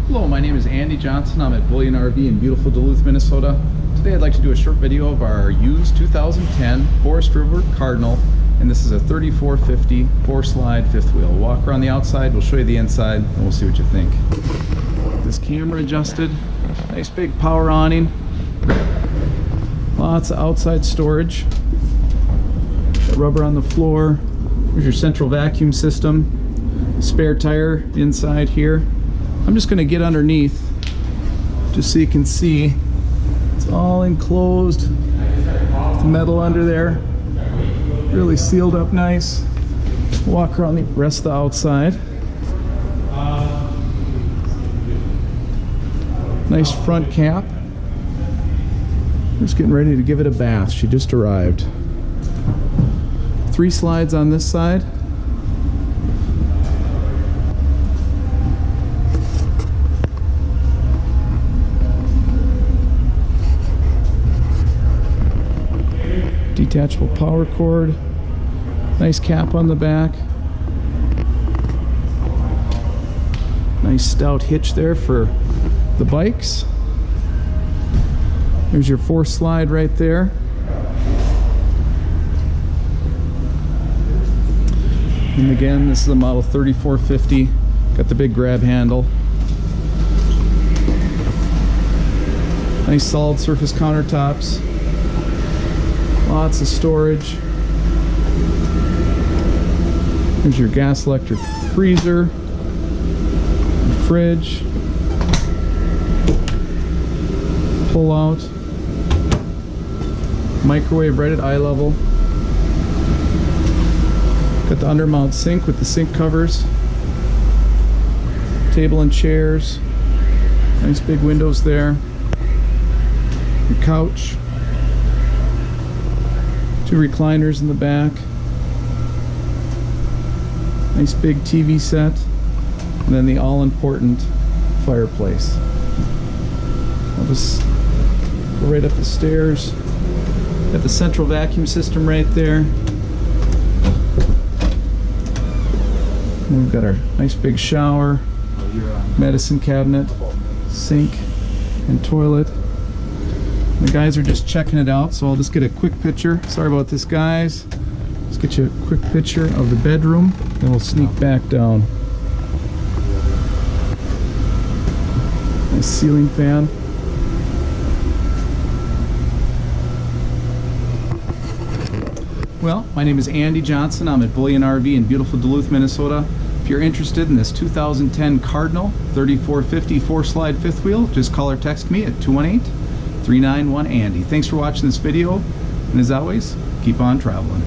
Hello, my name is Andy Johnson. I'm at Bullyan RV in beautiful Duluth, Minnesota. Today I'd like to do a short video of our used 2010 Forest River Cardinal, and this is a 3450 4-slide fifth wheel. We'll walk around the outside, we'll show you the inside, and we'll see what you think. This camera adjusted, nice big power awning, lots of outside storage, got rubber on the floor. Here's your central vacuum system, spare tire inside here. I'm just going to get underneath just so you can see. It's all enclosed with metal under there, really sealed up nice. Walk around the rest of the outside. Nice front cap. Just getting ready to give it a bath. She just arrived. 3 slides on this side. Detachable power cord, nice cap on the back, nice stout hitch there for the bikes. There's your 4-slide right there. And again, this is a model 3450, got the big grab handle. Nice solid surface countertops. Lots of storage. Here's your gas electric freezer, fridge, pull out, microwave right at eye level. Got the undermount sink with the sink covers, table and chairs, nice big windows there, your couch. 2 recliners in the back, nice big TV set, and then the all-important fireplace. I'll just go right up the stairs. Got the central vacuum system right there. And we've got our nice big shower, medicine cabinet, sink, and toilet. The guys are just checking it out, so I'll just get a quick picture. Sorry about this, guys. Let's get you a quick picture of the bedroom, then we'll sneak back down. Nice ceiling fan. Well, my name is Andy Johnson. I'm at Bullyan RV in beautiful Duluth, Minnesota. If you're interested in this 2010 Cardinal 3450 4-slide fifth wheel, just call or text me at 218-391-ANDY. Thanks for watching this video, and as always, keep on traveling.